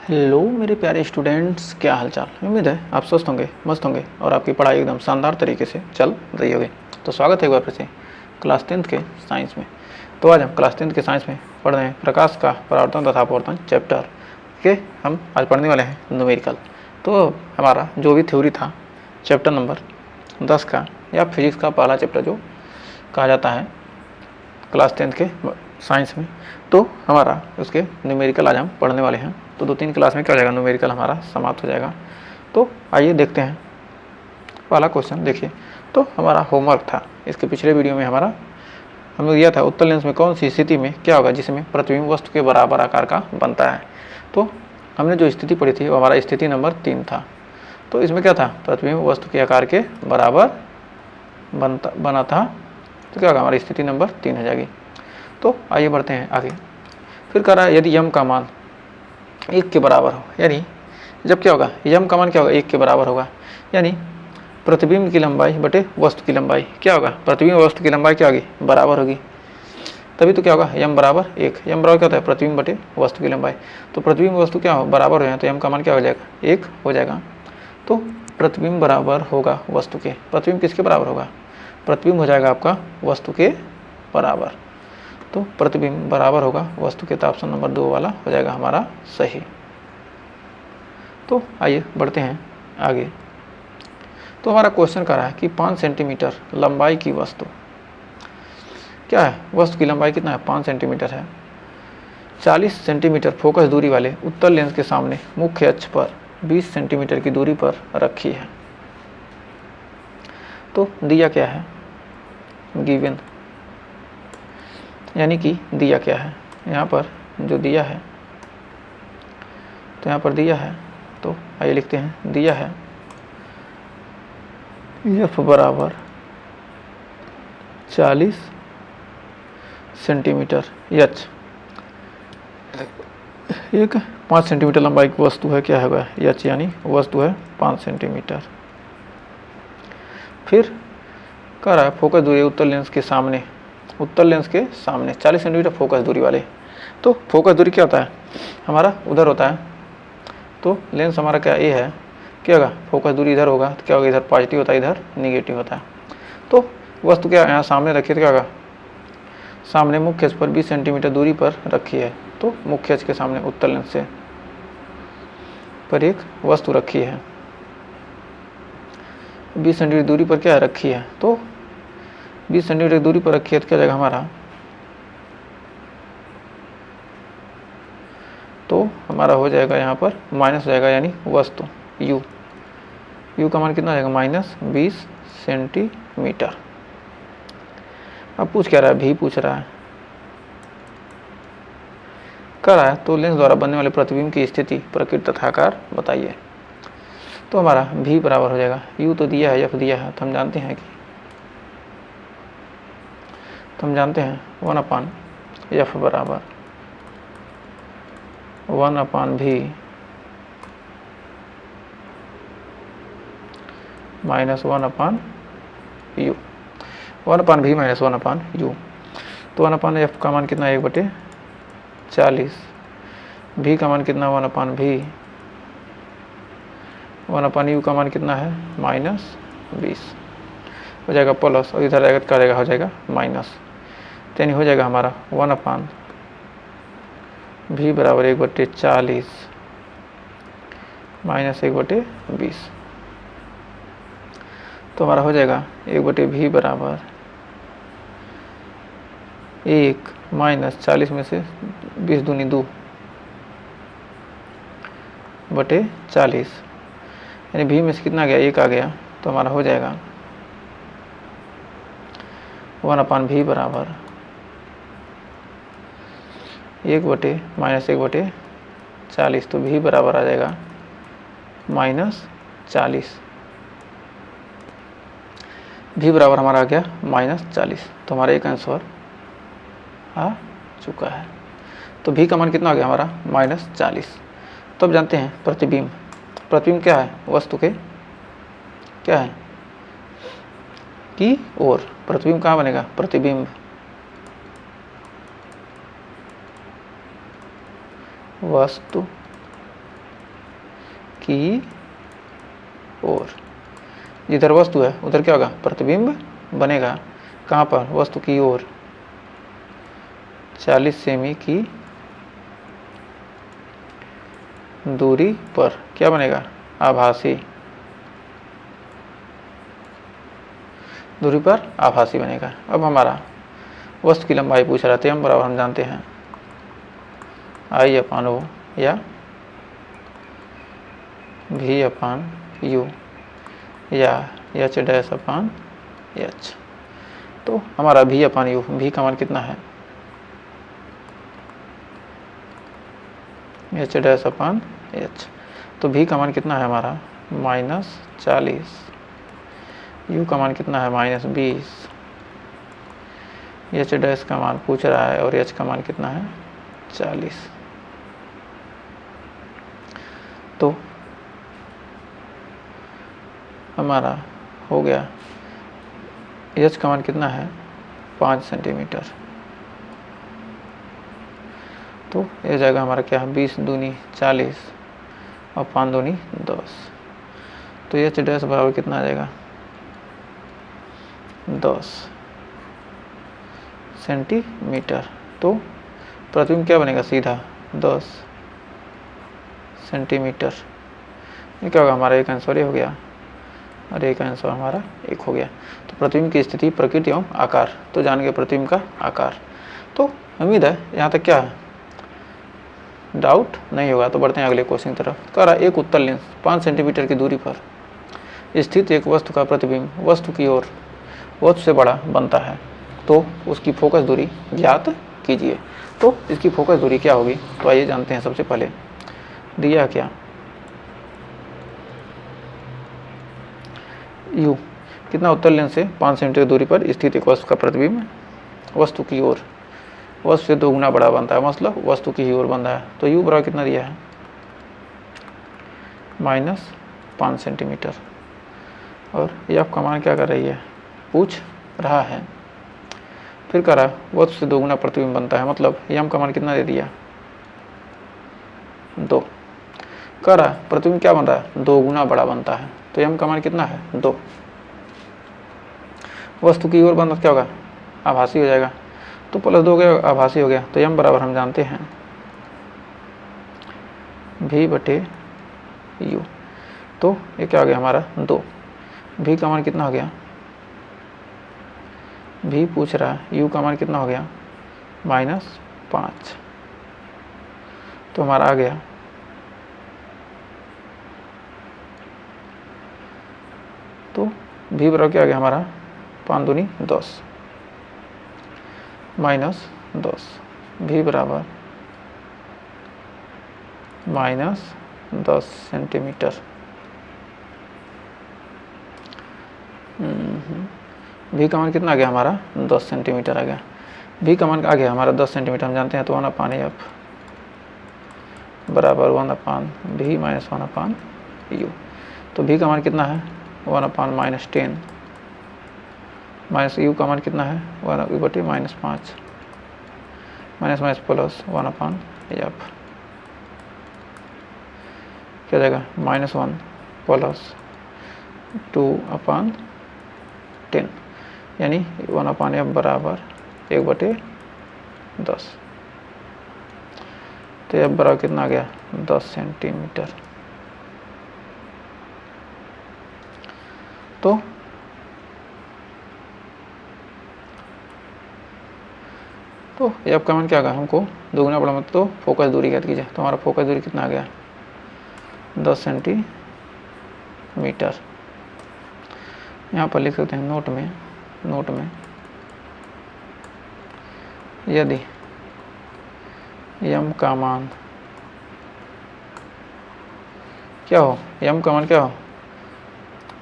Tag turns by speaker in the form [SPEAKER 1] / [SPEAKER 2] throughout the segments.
[SPEAKER 1] Hello मेरे प्यारे students, क्या हालचाल। उम्मीद है आप स्वस्थ होंगे, मस्त होंगे और आपकी पढ़ाई एकदम शानदार तरीके से चल रही होगी। तो स्वागत है एक बार फिर से क्लास 10th के साइंस में। तो आज हम क्लास 10th के साइंस में पढ़ रहे हैं प्रकाश का परावर्तन तथा अपवर्तन चैप्टर के। हम आज पढ़ने वाले हैं न्यूमेरिकल। तो हमारा जो भी थ्योरी था चैप्टर नंबर 10 का या फिजिक्स का पहला चैप्टर जो कहा जाता है क्लास 10th के साइंस में, तो हमारा उसके न्यूमेरिकल आज हम पढ़ने वाले हैं। तो 2-3 क्लास में क्या हो जाएगा, न्यूमेरिकल हमारा समाप्त हो जाएगा। तो आइए देखते हैं पहला क्वेश्चन। देखिए, तो हमारा होमवर्क था इसके पिछले वीडियो में हमारा हम लोग दिया था उत्तल लेंस में कौन सी स्थिति में क्या होगा जिसमें प्रतिबिंब वस्तु के बराबर आकार का बनता है। तो हमने जो स्थिति पढ़ी थी वो हमारा स्थिति नंबर 3 था। तो इसमें क्या था, प्रतिबिंब वस्तु के आकार के बराबर बना था। तो क्या होगा, हमारी स्थिति नंबर 3 हो जाएगी। तो आइए बढ़ते हैं आगे। फिर कह रहा है यदि यम का मान 1 के बराबर हो, यानी जब क्या होगा, यम का मान क्या होगा, 1 के बराबर होगा, यानी प्रतिबिंब की लंबाई बटे वस्तु की लंबाई क्या होगा, प्रतिबिंब वस्तु की लंबाई क्या होगी, बराबर होगी। तभी तो क्या होगा, यम बराबर 1। यम बराबर क्या होता है, प्रतिबिंब बटे वस्तु की लंबाई। तो प्रतिबिंब वस्तु क्या हो, बराबर हो जाए तो यम का मान क्या हो जाएगा, 1 हो जाएगा। तो प्रतिबिंब बराबर होगा वस्तु के। प्रतिबिंब किसके बराबर होगा, प्रतिबिंब हो जाएगा आपका वस्तु के बराबर। तो प्रतिबिंब बराबर होगा वस्तु के, तो ऑप्शन नंबर 2 वाला हो जाएगा हमारा सही। तो आइए बढ़ते हैं आगे। तो हमारा क्वेश्चन कर रहा है कि 5 सेंटीमीटर लंबाई की वस्तु क्या है, वस्तु की लंबाई कितना है, 5 सेंटीमीटर है। 40 सेंटीमीटर फोकस दूरी वाले उत्तल लेंस के सामने मुख्य अक्ष पर 20 सेंटीमीटर की दूरी पर रखी है। तो दिया क्या है, गिवन, यानी कि दिया क्या है, यहाँ पर जो दिया है, तो यहाँ पर दिया है, तो आइए लिखते हैं, दिया है एफ बराबर 40 सेंटीमीटर एच, एक 5 सेंटीमीटर लंबाई की वस्तु है, क्या होगा एच, यानी वस्तु है 5 सेंटीमीटर। फिर कह रहा है फोकस दूरी उत्तल लेंस के सामने, उत्तल लेंस के सामने 40 सेंटीमीटर फोकस दूरी वाले। तो फोकस दूरी क्या होता है, हमारा उधर होता है। तो लेंस हमारा क्या ए है, क्या होगा, फोकस दूरी इधर होगा, तो क्या होगा, इधर पॉजिटिव होता है, इधर निगेटिव होता है। तो वस्तु क्या यहाँ सामने रखी है, तो क्या होगा, सामने मुख्य अक्ष पर 20 सेंटीमीटर दूरी पर रखी है। तो मुख्य अक्ष के सामने उत्तल लेंस से पर एक वस्तु रखी है, 20 सेंटीमीटर दूरी पर क्या रखी है। तो 20 सेंटीमीटर दूरी पर रखी है, तो क्या जाएगा हमारा, तो हमारा हो जाएगा यहाँ पर माइनस हो जाएगा, यानी वस्तु यू का मान कितना हो जाएगा, -20 सेंटीमीटर। अब पूछ क्या रहा है, भी पूछ रहा है, कर रहा है तो लेंस द्वारा बनने वाले प्रतिबिंब की स्थिति, प्रकृति तथा आकार बताइए। तो हमारा भी बराबर हो जाएगा, यू तो दिया है, एफ दिया है, तो हम जानते हैं कि 1/f बराबर 1/v -1/u, 1/v -1/u। तो 1/f का मान कितना है, 1/40। v का मान कितना, 1/v। 1/u का मान कितना है, -20 हो जाएगा प्लस, और इधर आएगा क्या रहेगा, हो जाएगा माइनस। यानी हो जाएगा हमारा 1/v बराबर 1/40 -1/20। तो हमारा हो जाएगा 1/v बराबर 1 -40 में से 20 दूनी 2 बटे 40, यानी v में से कितना आ गया, 1 आ गया। तो हमारा हो जाएगा 1/v बराबर 1/40। तो v बराबर आ जाएगा -40। v बराबर हमारा आ गया -40। तो हमारा एक आंसर आ चुका है। तो v का मान कितना आ गया हमारा, -40। तो अब जानते हैं प्रतिबिंब। प्रतिबिंब क्या है, वस्तु के क्या है की ओर। प्रतिबिंब कहाँ बनेगा, प्रतिबिंब वस्तु की ओर। जिधर वस्तु है उधर क्या होगा, प्रतिबिंब बनेगा। कहाँ पर, वस्तु की ओर 40 सेमी की दूरी पर क्या बनेगा, आभासी, दूरी पर आभासी बनेगा। अब हमारा वस्तु की लंबाई पूछ रहा था, m बराबर हम जानते हैं I/O या V/U या H/H। तो हमारा V/U, V का मान कितना है, H/H। तो V का मान कितना है हमारा -40, U का मान कितना है -20, H' का मान पूछ रहा है और H का मान कितना है 40। तो हमारा हो गया, H का मान कितना है 5 सेंटीमीटर। तो ये जाएगा हमारा क्या है 20 दूनी 40 और 5 दूनी 10। तो H' बराबर कितना आ जाएगा 10 सेंटीमीटर। तो प्रतिबिंब क्या बनेगा सीधा 10 सेंटीमीटर। ये क्या होगा हमारा एक आंसर ये हो गया और एक आंसर हमारा एक हो गया। तो प्रतिबिंब की स्थिति, प्रकृति एवं आकार, तो जान गए प्रतिबिंब का आकार। तो उम्मीद है यहाँ तक क्या है डाउट नहीं होगा। तो बढ़ते हैं अगले क्वेश्चन की तरफ। कह रहा एक उत्तल लेंस 5 सेंटीमीटर की दूरी पर स्थित एक वस्तु का प्रतिबिंब वस्तु की ओर वस्तु से बड़ा बनता है, तो उसकी फोकस दूरी ज्ञात कीजिए। तो इसकी फोकस दूरी क्या होगी, तो आइए जानते हैं। सबसे पहले दिया क्या, U कितना, उत्तल लेंस से 5 सेंटीमीटर दूरी पर स्थित एक वस्तु का प्रतिबिंब वस्तु की ओर वस्तु से 2 गुना बड़ा बनता है, मतलब वस्तु की ही ओर बनता है। तो U बराबर कितना दिया है -5 सेंटीमीटर। और F का मान क्या कर रही है, पूछ रहा है। फिर कह रहा वस्तु से 2 गुना प्रतिबिंब बनता है, मतलब M का मान कितना दे दिया 2। कह रहा प्रतिबिंब क्या बन रहा है 2 गुना बड़ा बनता है, तो M का मान कितना है 2। वस्तु की ओर बनता क्या होगा आभासी हो जाएगा, तो +2 हो गया आभासी हो गया। तो M बराबर हम जानते हैं V/U। तो ये क्या हो गया हमारा 2। V का मान कितना हो गया, V पूछ रहा है, U का मान कितना हो गया -5। तो हमारा आ गया तो V बराबर क्या आ गया हमारा 5 दूनी 10 -10। V बराबर -10 सेंटीमीटर। V का मान कितना आ गया हमारा 10 सेंटीमीटर आ गया। V का मान आ गया हमारा 10 सेंटीमीटर हम जानते हैं। तो 1/F बराबर 1/V - 1/U। तो V का मान कितना है 1/-10 माइनस U का मान कितना है 1/5 माइनस प्लस 1/F क्या जाएगा -1 प्लस 2/10 यानी 1/F बराबर 1/10। तो F बराबर कितना आ गया 10 सेंटीमीटर। तो F का मान क्या होगा, हमको 2 गुना बड़ा मतलब तो फोकस दूरी ज्ञात कीजिए। तो हमारा फोकस दूरी कितना आ गया 10 सेंटीमीटर। यहाँ पर लिख सकते हैं नोट में यदि M का मान क्या हो, M का मान क्या हो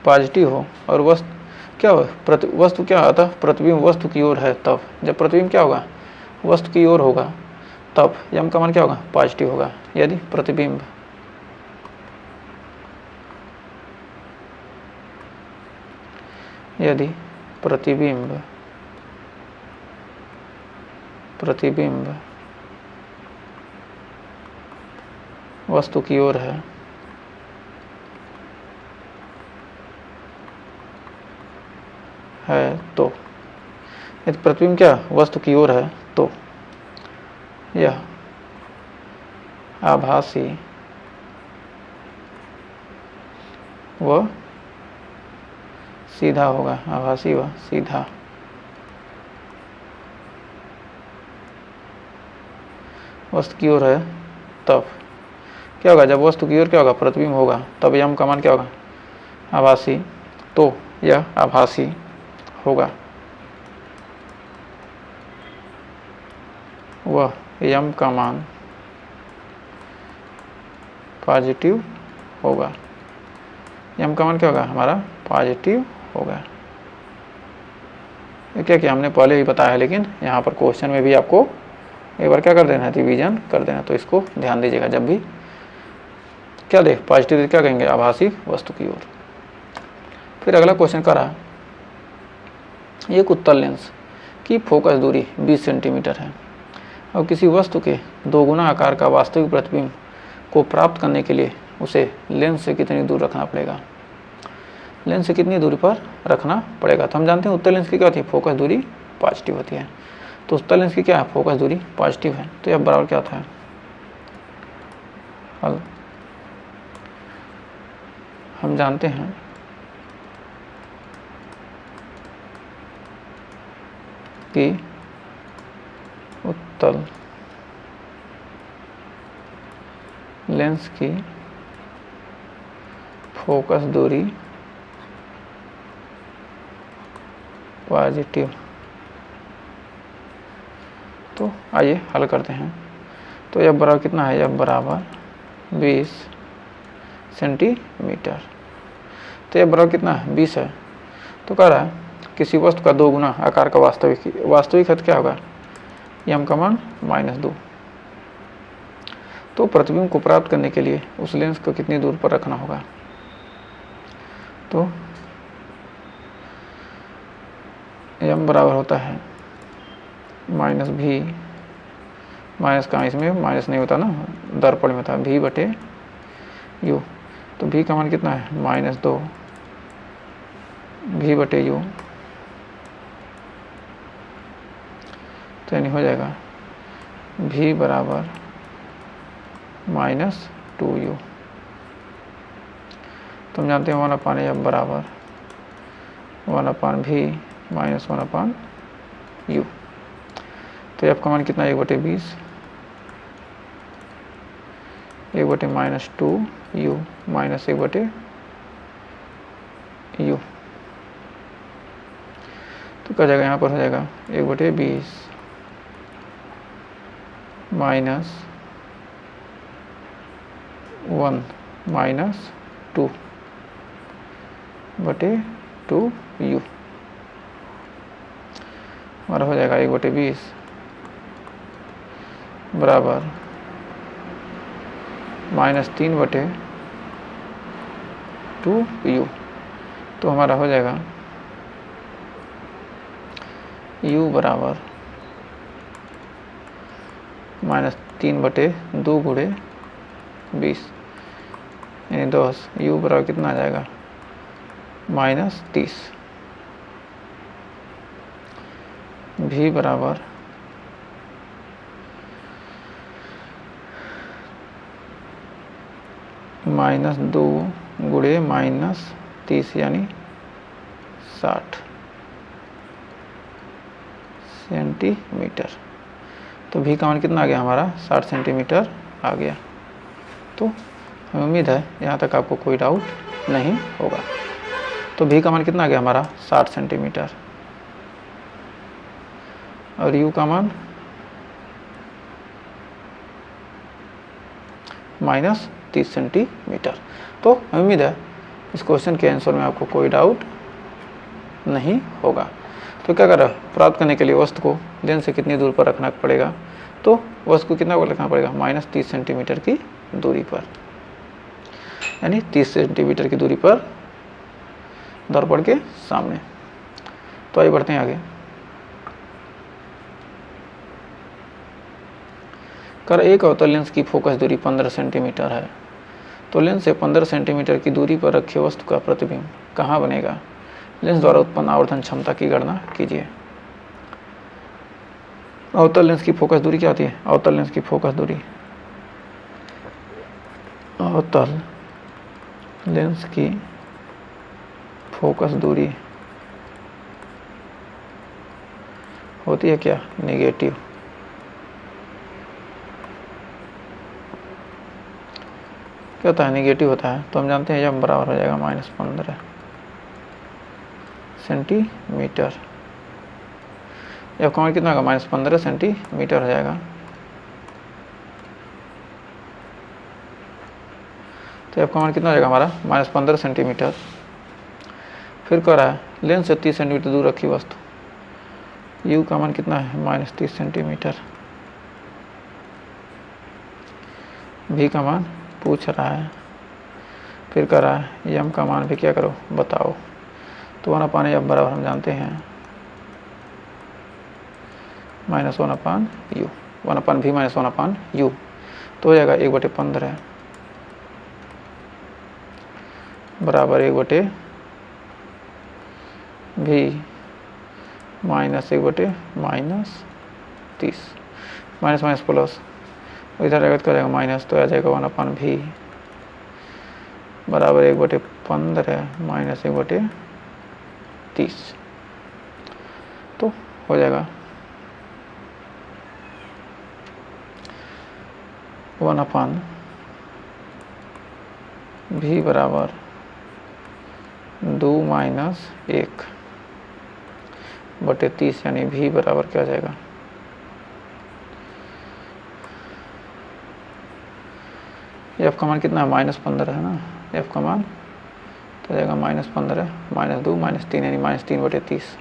[SPEAKER 1] पॉजिटिव हो और वस्तु क्या हो वस्तु क्या आता प्रतिबिंब वस्तु की ओर है, तब जब प्रतिबिंब क्या होगा वस्तु की ओर होगा तब M का मान क्या होगा पॉजिटिव होगा। यदि प्रतिबिंब वस्तु की ओर है है तो, यदि प्रतिबिंब क्या वस्तु की ओर है तो यह आभासी व सीधा होगा, आभासी व सीधा। वस्तु की ओर है तब क्या होगा, जब वस्तु की ओर क्या होगा, प्रतिबिंब होगा, तब यम का मान क्या होगा, आभासी, तो यह आभासी होगा। वह यम का मान पॉजिटिव होगा। यम का मान क्या होगा, हमारा पॉजिटिव होगा। ये क्या हमने पहले ही बताया है, लेकिन यहाँ पर क्वेश्चन में भी आपको एक बार क्या कर देना है, रिवीजन कर देना। तो इसको ध्यान दीजिएगा, जब भी क्या देख पॉजिटिव क्या कहेंगे, आभासी वस्तु की ओर। फिर अगला क्वेश्चन करा, एक उत्तल लेंस की फोकस दूरी 20 सेंटीमीटर है और किसी वस्तु के 2 गुना आकार का वास्तविक प्रतिबिंब को प्राप्त करने के लिए उसे लेंस से कितनी दूर रखना पड़ेगा। लेंस से कितनी दूरी पर रखना पड़ेगा। तो हम जानते हैं उत्तल लेंस की क्या होती है, फोकस दूरी पॉजिटिव होती है। तो उत्तल लेंस की क्या है, फोकस दूरी पॉजिटिव है। तो यह बराबर क्या होता है, हल हम जानते हैं कि उत्तल लेंस की फोकस दूरी पॉजिटिव। तो आइए हल करते हैं। तो यह बराबर कितना है, यह बराबर 20 सेंटीमीटर। तो यह बराबर कितना है, 20 है। तो कह रहा है किसी वस्तु का 2 गुना आकार का वास्तविक है क्या होगा, यम का मान -2। तो प्रतिबिंब को प्राप्त करने के लिए उस लेंस को कितनी दूर पर रखना होगा। तो यम बराबर होता है -v, माइनस का इसमें माइनस नहीं होता ना, दर्पण में होता है, v बटे u। तो v का मान कितना है, -2 v बटे u। तो यानी हो जाएगा v बराबर -2u। तो हम जानते हैं 1/f बराबर 1/v माइनस 1/u। तो f का मान कितना, 1/20, 1/-2u माइनस 1/u। तो क्या जाएगा, यहाँ पर हो जाएगा 1/20 माइनस 1 माइनस 2/2u। हमारा हो जाएगा 1/20 बराबर -3/2u। तो हमारा हो जाएगा u बराबर -3/2 गुणे 20 यानी 10। u बराबर कितना आ जाएगा, -30। v बराबर -2 गुणे -30 यानी 60 सेंटीमीटर। तो v का मान कितना आ गया हमारा, 60 सेंटीमीटर आ गया। तो हमें उम्मीद है यहाँ तक आपको कोई डाउट नहीं होगा। तो v का मान कितना आ गया हमारा, 60 सेंटीमीटर, और u का मान -30 सेंटीमीटर। तो उम्मीद है इस क्वेश्चन के आंसर में आपको कोई डाउट नहीं होगा। तो क्या करें, प्राप्त करने के लिए वस्तु को लेंस से कितनी दूर पर रखना पड़ेगा। तो वस्तु को कितना रखना पड़ेगा, -30 सेंटीमीटर की दूरी पर, यानी 30 सेंटीमीटर की दूरी पर दर्पण के सामने। तो आइए बढ़ते हैं आगे। कर एक अवतल लेंस की फोकस दूरी 15 सेंटीमीटर है। तो लेंस से 15 सेंटीमीटर की दूरी पर रखे वस्तु का प्रतिबिंब कहाँ बनेगा। लेंस द्वारा उत्पन्न आवर्धन क्षमता की गणना कीजिए। अवतल लेंस की फोकस दूरी क्या होती है? अवतल लेंस की फोकस दूरी, अवतल लेंस की फोकस दूरी होती है क्या? नेगेटिव। क्या होता है? नेगेटिव होता है। तो हम जानते हैं यह बराबर हो जाएगा -15 सेंटीमीटर। यह का मान कितना होगा? -15 सेंटीमीटर हो जाएगा। तो यह का मान कितना हो जाएगा हमारा? -15 सेंटीमीटर। फिर कह रहा है लेंस से 30 सेंटीमीटर दूर रखी वस्तु, u का मान कितना है? -30 सेंटीमीटर। v का मान पूछ रहा है। फिर कह रहा है m का मान भी क्या करो बताओ। तो 1/f बराबर हम जानते हैं -1/u, 1/v -1/u। तो हो जाएगा 1/15 बराबर 1/v -1/-30, माइनस माइनस प्लस, इधर रहेगा तो क्या जाएगा माइनस, तो आ जाएगा 1/v बराबर 1/15 -1/30। तो हो जाएगा 1/v बराबर 2 - 1/30, यानी v बराबर क्या जाएगा? f का मान कितना है? -15 है ना, f का मान तो जाएगा -15 -2 -3 यानी -3/30।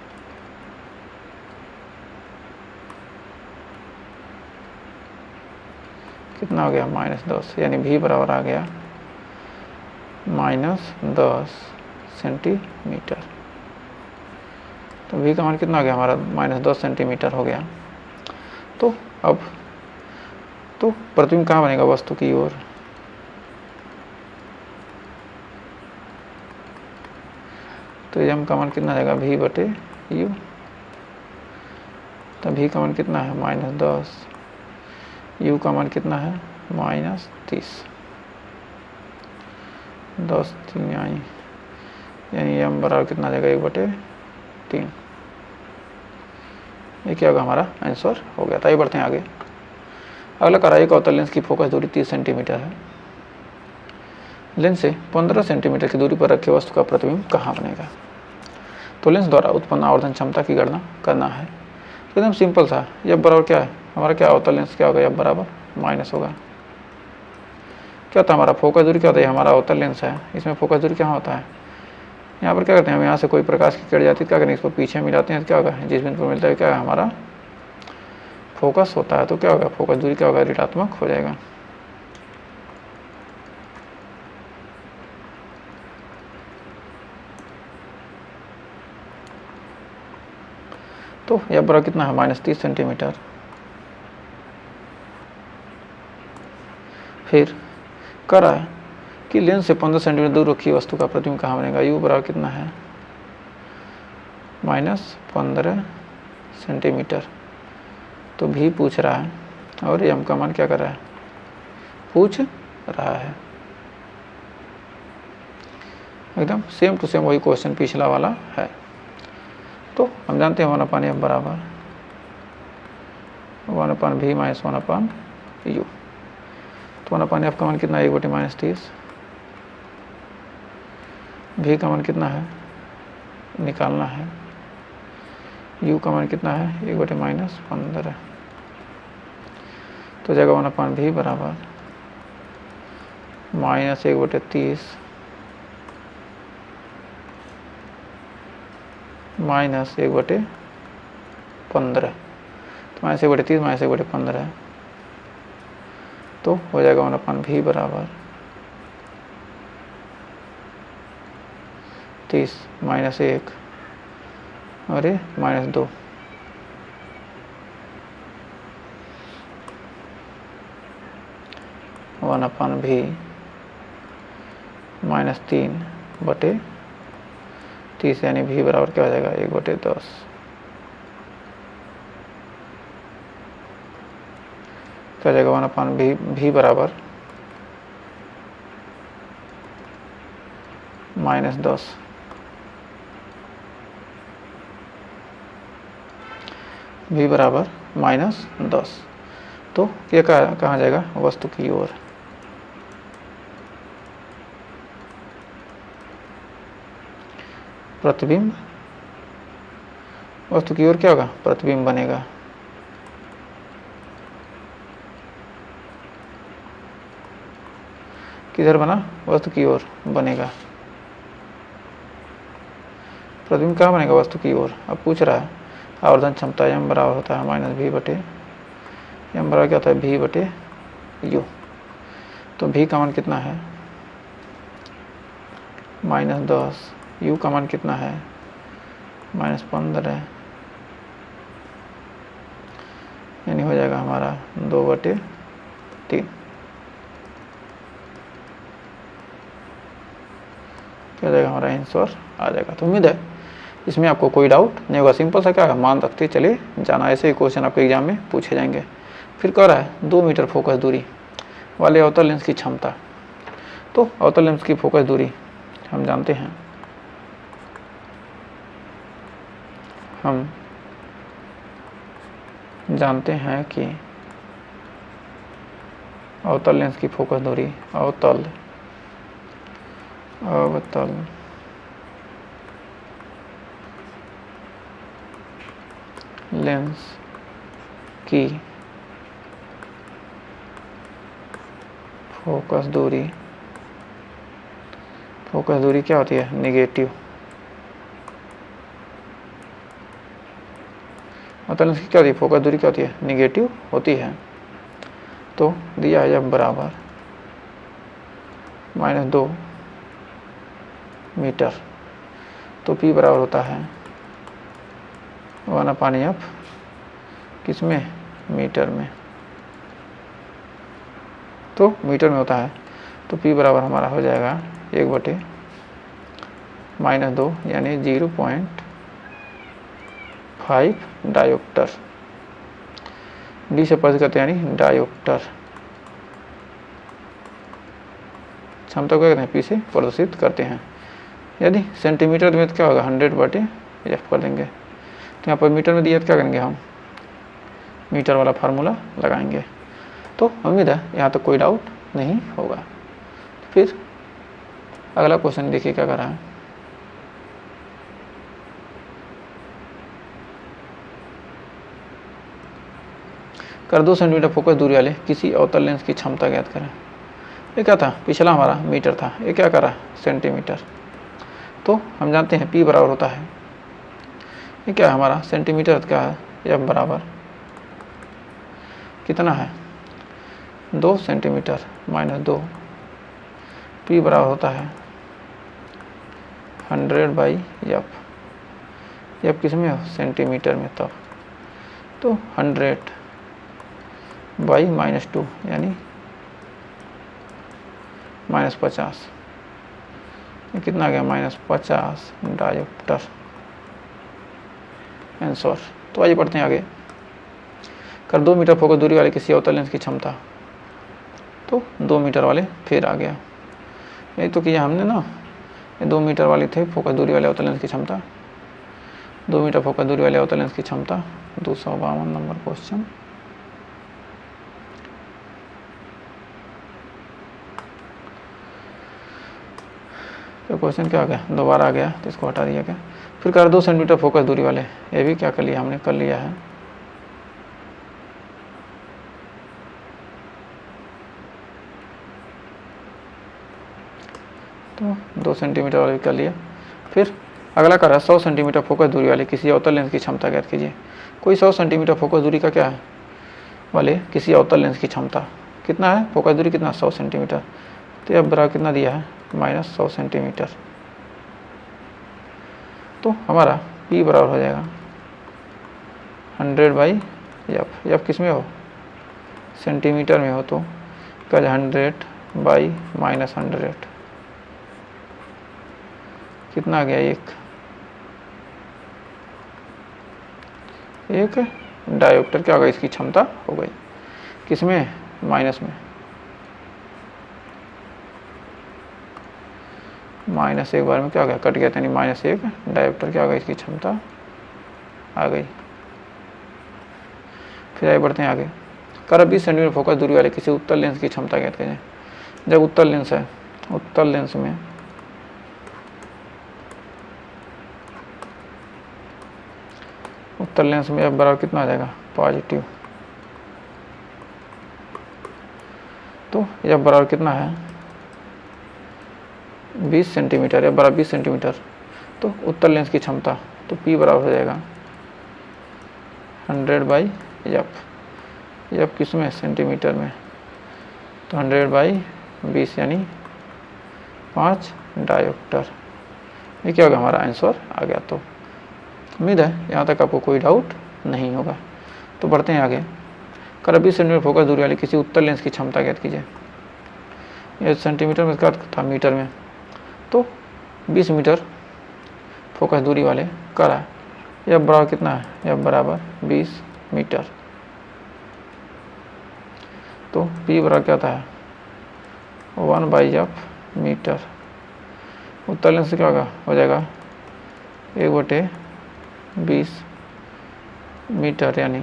[SPEAKER 1] कितना हो गया? -10, यानी v बराबर आ गया -10 सेंटीमीटर। तो v का मान कितना हो गया हमारा? -10 सेंटीमीटर हो गया। तो अब तो प्रतिबिंब कहाँ बनेगा? वस्तु की ओर। तो m का मान कितना जाएगा? v/u। तो v का मान कितना है? -10, u का मान कितना है? -30, 10 3 आई, यानी m बराबर कितना जाएगा? 1/3। ये क्या होगा? हमारा आंसर हो गया। तो आइए बढ़ते हैं आगे। अगला कह रहा है एक अवतल लेंस की फोकस दूरी 30 सेंटीमीटर है। लेंस से 15 सेंटीमीटर की दूरी पर रखे वस्तु का प्रतिबिंब कहाँ बनेगा? तो लेंस द्वारा उत्पन्न आवर्धन क्षमता की गणना करना है। तो एकदम सिंपल सा, यह बराबर क्या है हमारा? क्या अवतल लेंस क्या होगा? यह बराबर माइनस होगा। क्या होता है हमारा? फोकस दूरी क्या होता है? हमारा अवतल लेंस है, इसमें फोकस दूरी क्या होता है? यहाँ पर क्या करते हैं हम? यहाँ से कोई प्रकाश की किरण जाती है, क्या करेंगे? इसको पीछे मिलाते हैं तो क्या होगा? जिस बिंदु पर मिलता है क्या है? हमारा फोकस होता है। तो क्या होगा? फोकस दूरी क्या होगा? ऋणात्मक हो जाएगा। तो यह बराबर कितना है? -30 सेंटीमीटर। फिर कह रहा है कि लेंस से 15 सेंटीमीटर दूर रखी वस्तु का प्रतिबिंब कहाँ बनेगा? u बराबर कितना है? -15 सेंटीमीटर। तो v पूछ रहा है और m का मान क्या कर रहा है? पूछ रहा है। एकदम सेम टू सेम वही क्वेश्चन पिछला वाला है। तो हम जानते हैं 1/f बराबर 1/v -1/u। तो 1/f का मान कितना है? 1/-30। v का मान कितना है? निकालना है। u का मान कितना है? 1/-15। तो जाएगा 1/v बराबर -1/30 -1/15। तो -1/30 -1/15, तो हो जाएगा 1/v बराबर 30 -1 और ये -2। -3/30 30 यानी भी बराबर क्या हो जाएगा 1/10। क्या हो जाएगा 1/भी, भी बराबर -10। भी बराबर -10। तो ये कहाँ जाएगा वस्तु की ओर। प्रतिबिंब वस्तु की ओर क्या होगा प्रतिबिंब बनेगा। किधर बना वस्तु की ओर बनेगा। प्रतिबिंब कहाँ बनेगा वस्तु की ओर। अब पूछ रहा है आवर्धन क्षमता m बराबर होता है -v/, m बराबर क्या होता है v/u। तो v का मान कितना है -10, u का मान कितना है -15, यानी हो जाएगा हमारा 2/3। क्या हो जाएगा हमारा आंसर आ जाएगा। तो उम्मीद है इसमें आपको कोई डाउट नहीं होगा। सिंपल सा क्या है मान रखते चले जाना। ऐसे ही क्वेश्चन आपके एग्जाम में पूछे जाएंगे। फिर कह रहा है 2 मीटर फोकस दूरी वाले अवतल लेंस की क्षमता। तो अवतल लेंस की फोकस दूरी हम जानते हैं कि अवतल लेंस की फोकस दूरी अवतल लेंस की फोकस दूरी क्या होती है नेगेटिव। अवतल लेंस की क्या होती है फोकस दूरी क्या होती है नेगेटिव होती है। तो दिया है जब बराबर -2 मीटर तो P बराबर होता है 1/f किसमें मीटर में। तो मीटर में होता है तो P बराबर हमारा हो जाएगा 1/-2 यानी 0.5 डायोप्टर। डी से प्रदर्शित करते हैं यानी डायोप्टर। क्षमता को क्या कहते हैं P से प्रदर्शित करते हैं। यदि सेंटीमीटर में तो क्या होगा 100/f कर देंगे। तो यहाँ पर मीटर में दिया तो क्या करेंगे हम मीटर वाला फार्मूला लगाएंगे। तो उम्मीद है यहाँ तक कोई डाउट नहीं होगा। फिर अगला क्वेश्चन देखिए क्या कर रहा है। कर 2 सेंटीमीटर फोकस दूरी वाले किसी अवतल लेंस की क्षमता ज्ञात करें। ये क्या था पिछला हमारा मीटर था, ये क्या करा सेंटीमीटर। तो हम जानते हैं P बराबर होता है ये क्या है हमारा सेंटीमीटर क्या है F बराबर कितना है 2 सेंटीमीटर -2। P बराबर होता है 100/f। F किस में हो सेंटीमीटर में तब तो 100/-2 यानी -50। ये कितना आ गया -50 डायोप्टर आंसर। तो आइए पढ़ते हैं आगे। कर 2 मीटर फोकस दूरी वाले किसी अवतल लेंस की क्षमता। तो 2 मीटर वाले फिर आ गया। यही तो किया हमने ना, ये 2 मीटर वाले थे फोकस दूरी वाले अवतल लेंस की क्षमता। 2 मीटर फोकस दूरी वाले अवतल लेंस की क्षमता 252 नंबर क्वेश्चन। तो क्वेश्चन क्या आ गया दोबारा आ गया तो इसको हटा दिया गया। फिर कर 2 सेंटीमीटर फोकस दूरी वाले ये भी क्या कर लिया हमने कर लिया है। तो 2 सेंटीमीटर वाले भी कर लिया। फिर अगला कर रहा है 100 सेंटीमीटर फोकस दूरी वाले किसी अवतल लेंस की क्षमता ज्ञात कीजिए। कोई 100 सेंटीमीटर फोकस दूरी का क्या है वाले किसी अवतल लेंस की क्षमता कितना है फोकस दूरी कितना 100 सेंटीमीटर। तो अब बराबर कितना दिया है -100 सेंटीमीटर। तो हमारा P बराबर हो जाएगा 100/f। f किस में हो सेंटीमीटर में हो तो क्या 100/-100 कितना आ गया 1 एक डायोप्टर क्या होगा, इसकी क्षमता हो गई। किसमें, माइनस में, माइनस एक बार में क्या हो गया, कट गया, यानी माइनस एक डायोप्टर क्या होगा, इसकी क्षमता आ गई। फिर आगे बढ़ते हैं आगे। कर 20 सेंटीमीटर फोकस दूरी वाले किसी उत्तल लेंस की क्षमता ज्ञात कीजिए। जब उत्तल लेंस है, उत्तल लेंस में एफ बराबर कितना आ जाएगा, पॉजिटिव। तो एफ बराबर कितना है, 20 सेंटीमीटर, एफ बराबर 20 सेंटीमीटर। तो उत्तल लेंस की क्षमता, तो पी बराबर हो जाएगा 100/एफ। एफ किस में, सेंटीमीटर में, तो 100/20 यानी 5 डायोप्टर। ये क्या होगा, हमारा आंसर आ गया। तो उम्मीद है यहाँ तक आपको कोई डाउट नहीं होगा। तो बढ़ते हैं आगे। कर 20 सेंटीमीटर फोकस दूरी वाली किसी उत्तल लेंस की क्षमता ज्ञात कीजिए। ये सेंटीमीटर में, इसका था मीटर में, तो 20 मीटर फोकस दूरी वाले करा है। एफ बराबर कितना है, एफ बराबर 20 मीटर। तो पी बराबर क्या था, 1/f मीटर। उत्तल लेंस से क्या होगा, हो जाएगा 1/20 मीटर, यानी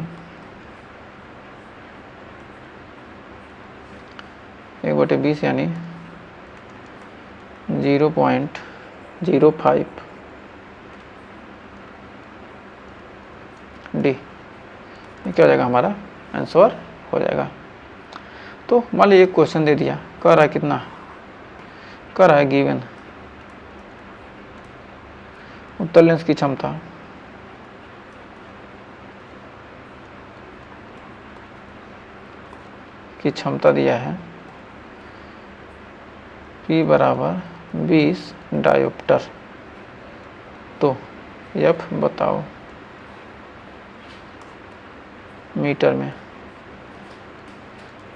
[SPEAKER 1] 1/20 यानी 0.05 डी। ये क्या हो जाएगा, हमारा आंसर हो जाएगा। तो मान लीजिए एक क्वेश्चन दे दिया, कह रहा है कितना, कह रहा है गिवन उत्तल लेंस की क्षमता दिया है, P बराबर 20 डायोप्टर। तो एफ बताओ मीटर में,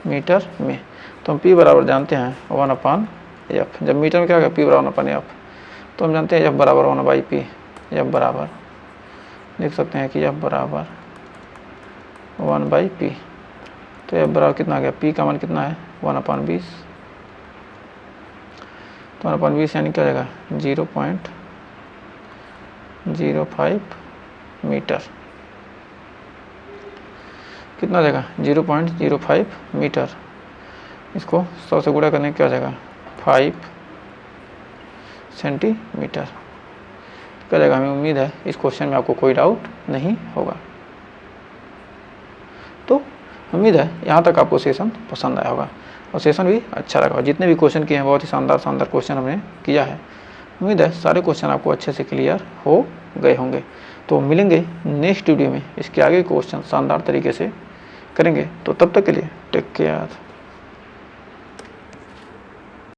[SPEAKER 1] तो हम P बराबर जानते हैं 1/f। जब मीटर में क्या होगा, P बराबर 1/f, तो हम जानते हैं F बराबर 1/P। F बराबर लिख सकते हैं कि F बराबर 1/P। तो F बराबर कितना आ गया, P का मान कितना है, 1/20। तो 1/20 यानी क्या हो जाएगा, 0.05 मीटर। कितना हो जाएगा, 0.05 मीटर। इसको 100 से गुणा करने क्या हो जाएगा, 5 सेंटीमीटर। क्या जाएगा, हमें उम्मीद है इस क्वेश्चन में आपको कोई डाउट नहीं होगा। तो उम्मीद है यहाँ तक आपको सेशन पसंद आया होगा और सेशन भी अच्छा लगा। जितने भी क्वेश्चन किए हैं बहुत ही शानदार क्वेश्चन हमने किया है। उम्मीद है सारे क्वेश्चन आपको अच्छे से क्लियर हो गए होंगे। तो मिलेंगे नेक्स्ट वीडियो में, इसके आगे क्वेश्चन शानदार तरीके से करेंगे। तो तब तक के लिए टेक केयर।